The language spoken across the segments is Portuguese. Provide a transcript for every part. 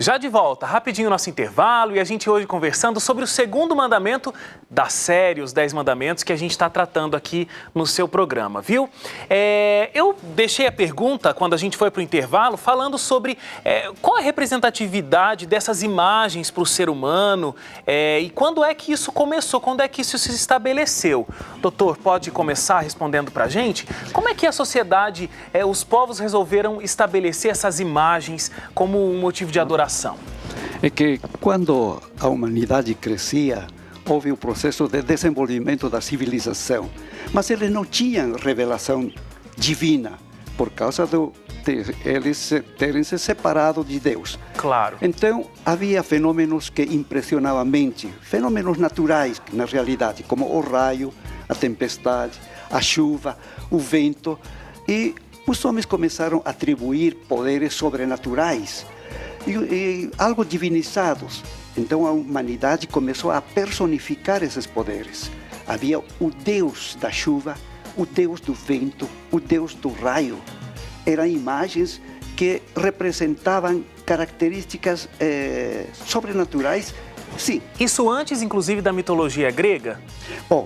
Já de volta, rapidinho nosso intervalo, e a gente hoje conversando sobre o segundo mandamento da série Os 10 Mandamentos que a gente está tratando aqui no seu programa, viu? Eu deixei a pergunta, quando a gente foi para o intervalo, falando sobre qual a representatividade dessas imagens para o ser humano e quando é que isso começou, quando é que isso se estabeleceu. Doutor, pode começar respondendo para a gente? Como é que a sociedade, os povos resolveram estabelecer essas imagens como um motivo de adoração? É que quando a humanidade crescia, houve o processo de desenvolvimento da civilização, mas eles não tinham revelação divina por causa de eles terem se separado de Deus. Claro. Então, havia fenômenos que impressionavam a mente, fenômenos naturais, na realidade, como o raio, a tempestade, a chuva, o vento, e os homens começaram a atribuir poderes sobrenaturais e algo divinizados. Então a humanidade começou a personificar esses poderes. Havia o Deus da chuva, o Deus do vento, o Deus do raio. Eram imagens que representavam características sobrenaturais. Sim. Isso antes, inclusive, da mitologia grega?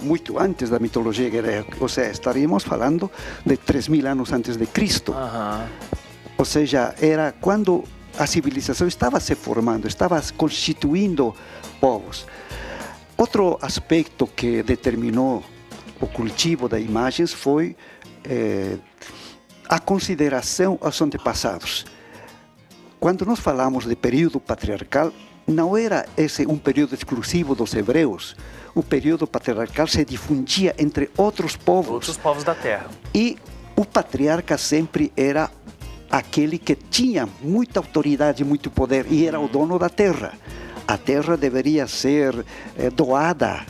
Muito antes da mitologia grega. Ou seja, estaríamos falando de 3.000 anos antes de Cristo. Ou seja, era quando a civilização estava se formando, estava constituindo povos. Outro aspecto que determinou o cultivo das imagens foi a consideração aos antepassados. Quando nós falamos de período patriarcal, não era esse um período exclusivo dos hebreus. O período patriarcal se difundia entre outros povos. Outros povos da terra. E o patriarca sempre era aquele que tinha muita autoridade, muito poder, e era o dono da terra. A terra deveria ser doada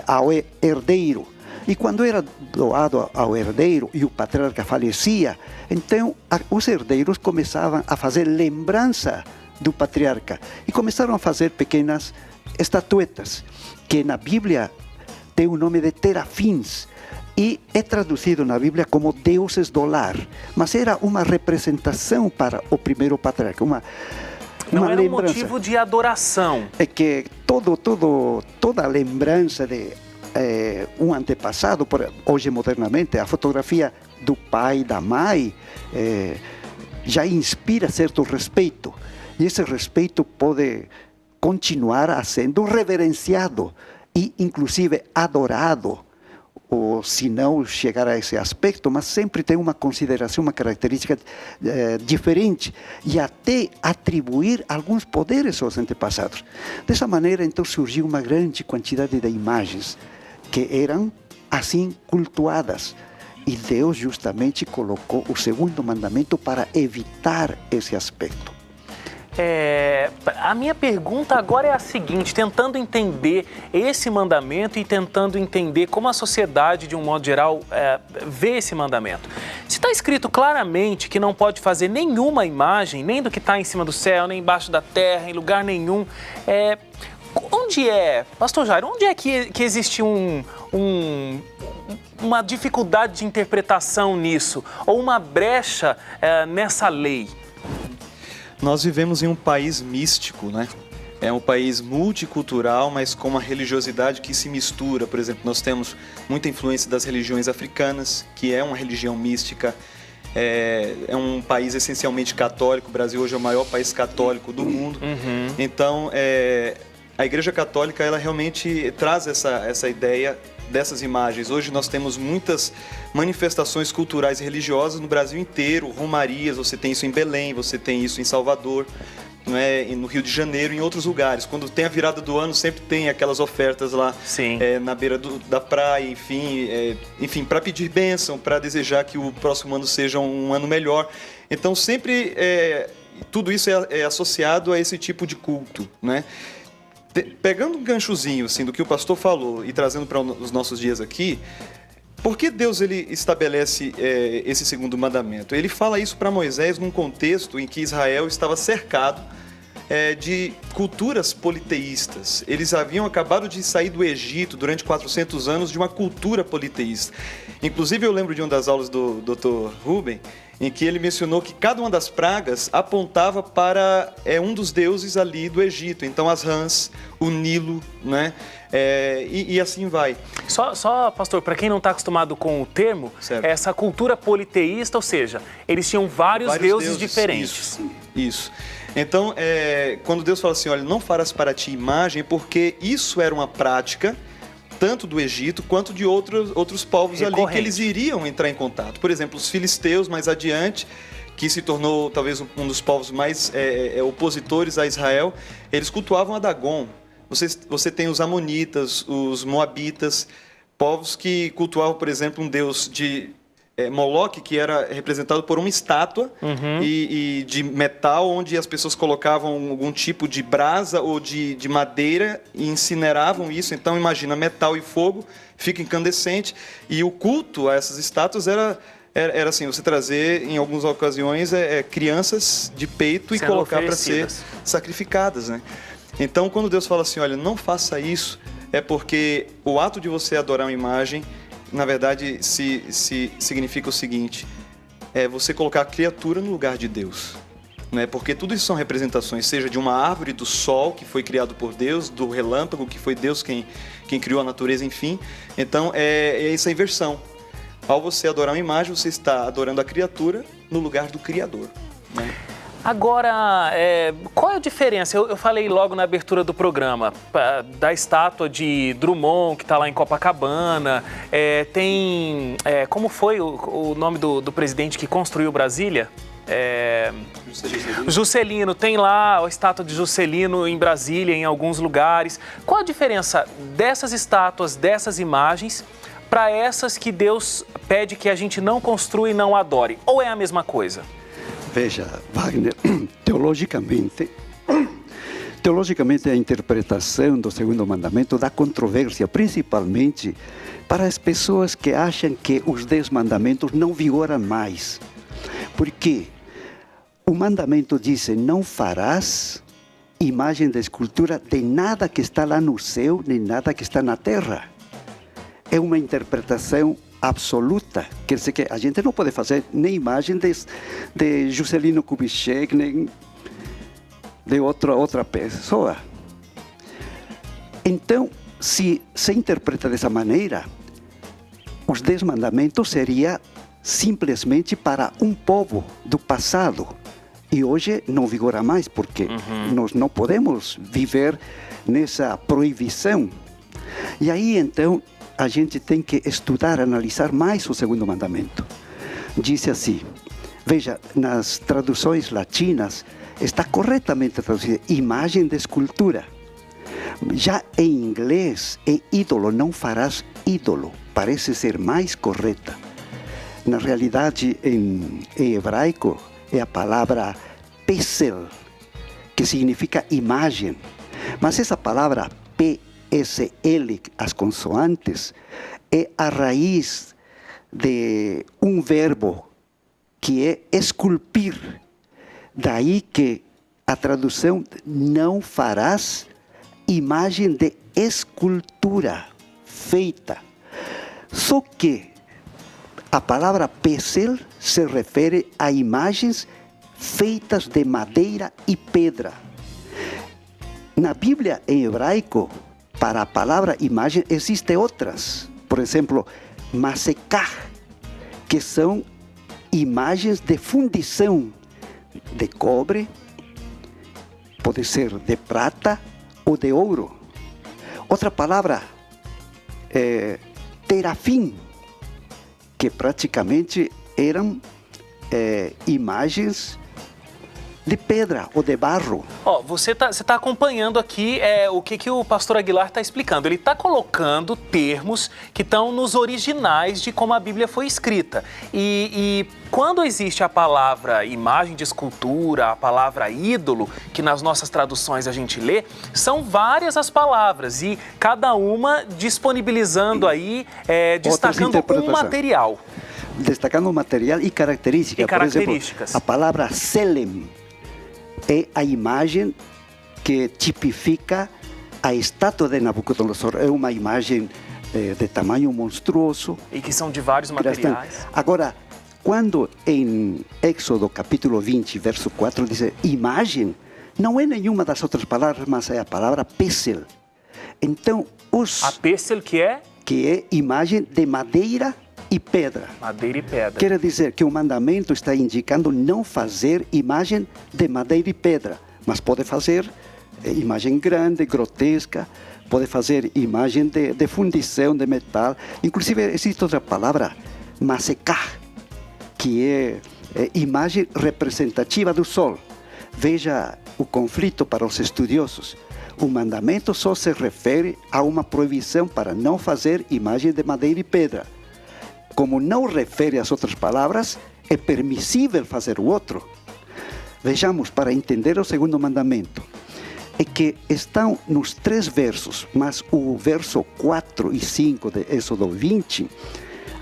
ao herdeiro. E quando era doado ao herdeiro e o patriarca falecia, então os herdeiros começavam a fazer lembrança do patriarca e começaram a fazer pequenas estatuetas, que na Bíblia tem o nome de terafins, e é traduzido na Bíblia como deuses do lar, mas era uma representação para o primeiro patriarca, não era lembrança. Um motivo de adoração. É que toda a lembrança de um antepassado, hoje modernamente, a fotografia do pai, da mãe, já inspira certo respeito, e esse respeito pode continuar sendo reverenciado e inclusive adorado, ou se não chegar a esse aspecto, mas sempre tem uma consideração, uma característica diferente, e até atribuir alguns poderes aos antepassados. Dessa maneira, então, surgiu uma grande quantidade de imagens que eram assim cultuadas, e Deus justamente colocou o segundo mandamento para evitar esse aspecto. A minha pergunta agora é a seguinte, tentando entender esse mandamento e tentando entender como a sociedade, de um modo geral, vê esse mandamento. Se está escrito claramente que não pode fazer nenhuma imagem, nem do que está em cima do céu, nem embaixo da terra, em lugar nenhum, Pastor Jairo, onde é que existe uma dificuldade de interpretação nisso, ou uma brecha nessa lei? Nós vivemos em um país místico, né? É um país multicultural, mas com uma religiosidade que se mistura. Por exemplo, nós temos muita influência das religiões africanas, que é uma religião mística. É um país essencialmente católico. O Brasil hoje é o maior país católico do mundo. Então, a Igreja Católica, ela realmente traz essa ideia dessas imagens. Hoje nós temos muitas manifestações culturais e religiosas no Brasil inteiro, romarias, você tem isso em Belém, você tem isso em Salvador, não é? No Rio de Janeiro, em outros lugares. Quando tem a virada do ano, sempre tem aquelas ofertas lá na beira da praia, enfim, para pedir bênção, para desejar que o próximo ano seja um ano melhor. Então sempre tudo isso é associado a esse tipo de culto, né? Pegando um ganchozinho assim, do que o pastor falou e trazendo para os nossos dias aqui, por que Deus ele estabelece esse segundo mandamento? Ele fala isso para Moisés num contexto em que Israel estava cercado de culturas politeístas. Eles haviam acabado de sair do Egito durante 400 anos de uma cultura politeísta. Inclusive eu lembro de uma das aulas do Dr. Rubem, em que ele mencionou que cada uma das pragas apontava para um dos deuses ali do Egito. Então, as rãs, o Nilo, né? E assim vai. Só pastor, para quem não está acostumado com o termo, Certo. essa cultura politeísta, ou seja, eles tinham vários deuses diferentes. Isso. Então, quando Deus fala assim, olha, não farás para ti imagem, porque isso era uma prática tanto do Egito quanto de outros povos ali que eles iriam entrar em contato. Por exemplo, os filisteus mais adiante, que se tornou talvez um dos povos mais opositores a Israel, eles cultuavam a Dagon. Você tem os amonitas, os moabitas, povos que cultuavam, por exemplo, um deus de Moloque, que era representado por uma estátua e de metal, onde as pessoas colocavam algum tipo de brasa ou de madeira e incineravam isso. Então, imagina, metal e fogo, fica incandescente. E o culto a essas estátuas era assim, você trazer, em algumas ocasiões, crianças de peito e sendo colocar para ser oferecidas. sacrificadas, né? Então, quando Deus fala assim, olha, não faça isso, é porque o ato de você adorar uma imagem, na verdade, significa o seguinte, você colocar a criatura no lugar de Deus. Né? Porque tudo isso são representações, seja de uma árvore, do sol, que foi criado por Deus, do relâmpago, que foi Deus quem criou a natureza, enfim. Então, é essa inversão. Ao você adorar uma imagem, você está adorando a criatura no lugar do Criador. Né? Agora, qual é a diferença? Eu falei logo na abertura do programa, da estátua de Drummond, que está lá em Copacabana, como foi o nome do presidente que construiu Brasília? Juscelino, tem lá a estátua de Juscelino em Brasília, em alguns lugares. Qual a diferença dessas estátuas, dessas imagens, para essas que Deus pede que a gente não construa e não adore? Ou é a mesma coisa? Veja, Wagner, teologicamente, a interpretação do segundo mandamento dá controvérsia, principalmente para as pessoas que acham que os 10 mandamentos não vigoram mais. Porque o mandamento diz, não farás imagem de escultura de nada que está lá no céu, nem nada que está na terra. É uma interpretação absoluta, quer dizer que a gente não pode fazer nem imagem de Juscelino Kubitschek, nem de outra pessoa. Então, se interpreta dessa maneira, os 10 mandamentos seria simplesmente para um povo do passado, e hoje não vigora mais, porque nós não podemos viver nessa proibição. E aí, então, a gente tem que estudar, analisar mais o segundo mandamento. Diz assim, veja, nas traduções latinas está corretamente traduzida imagem de escultura. Já em inglês, ídolo, não farás ídolo, parece ser mais correta. Na realidade, em hebraico, é a palavra pesel, que significa imagem. Mas essa palavra PSL, as consoantes, é a raiz de um verbo que é esculpir. Daí que a tradução não farás imagem de escultura feita. Só que a palavra pesel se refere a imagens feitas de madeira e pedra. Na Bíblia, em hebraico, para a palavra imagem, existem outras. Por exemplo, masekah, que são imagens de fundição de cobre, pode ser de prata ou de ouro. Outra palavra é terafim, que praticamente eram imagens de pedra ou de barro. Você tá acompanhando aqui o que o pastor Aguilar está explicando. Ele está colocando termos que estão nos originais de como a Bíblia foi escrita. E quando existe a palavra imagem de escultura, a palavra ídolo, que nas nossas traduções a gente lê, são várias as palavras e cada uma disponibilizando aí, destacando um material. Destacando o material e características. Por exemplo, a palavra selem é a imagem que tipifica a estátua de Nabucodonosor. É uma imagem de tamanho monstruoso. E que são de vários materiais. Agora, quando em Éxodo capítulo 20, verso 4, diz imagem, não é nenhuma das outras palavras, mas é a palavra pesel. Então, A pesel que é? Que é imagem de madeira e pedra. Madeira e pedra. Quer dizer que o mandamento está indicando não fazer imagem de madeira e pedra, mas pode fazer imagem grande, grotesca, pode fazer imagem de fundição de metal. Inclusive, existe outra palavra, masecá, que é imagem representativa do sol. Veja o conflito para os estudiosos. O mandamento só se refere a uma proibição para não fazer imagem de madeira e pedra. Como não refere às outras palavras, é permissível fazer o outro. Vejamos, para entender o segundo mandamento, é que estão nos 3 versos, mas o verso 4 e 5 de Êxodo 20,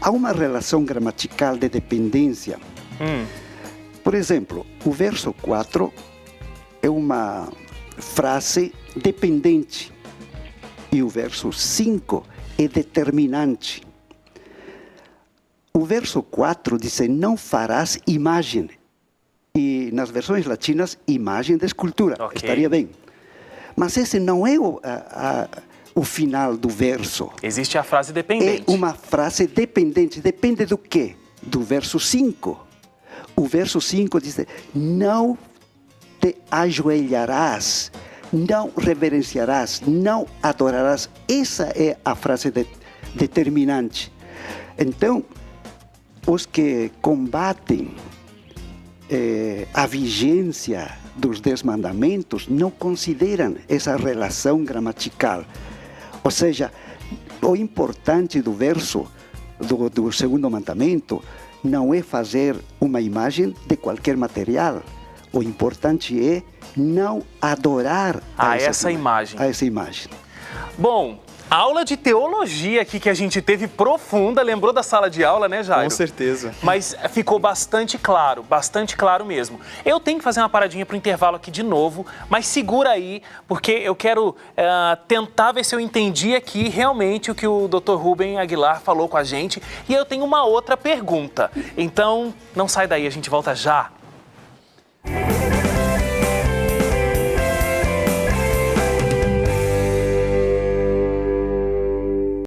há uma relação gramatical de dependência. Por exemplo, o verso 4 é uma frase dependente e o verso 5 é determinante. O verso 4 diz, não farás imagem. E nas versões latinas, imagem de escultura. Okay. Estaria bem. Mas esse não é o final do verso. Existe a frase dependente. É uma frase dependente. Depende do quê? Do verso 5. O verso 5 diz, não te ajoelharás, não reverenciarás, não adorarás. Essa é a frase determinante. Então, os que combatem a vigência dos 10 mandamentos não consideram essa relação gramatical. Ou seja, o importante do verso do segundo mandamento não é fazer uma imagem de qualquer material. O importante é não adorar a essa imagem. A essa imagem. Bom, aula de teologia aqui que a gente teve profunda. Lembrou da sala de aula, né, Jairo? Com certeza. Mas ficou bastante claro mesmo. Eu tenho que fazer uma paradinha para o intervalo aqui de novo, mas segura aí, porque eu quero tentar ver se eu entendi aqui realmente o que o Dr. Rubem Aguilar falou com a gente. E eu tenho uma outra pergunta. Então, não sai daí, a gente volta já.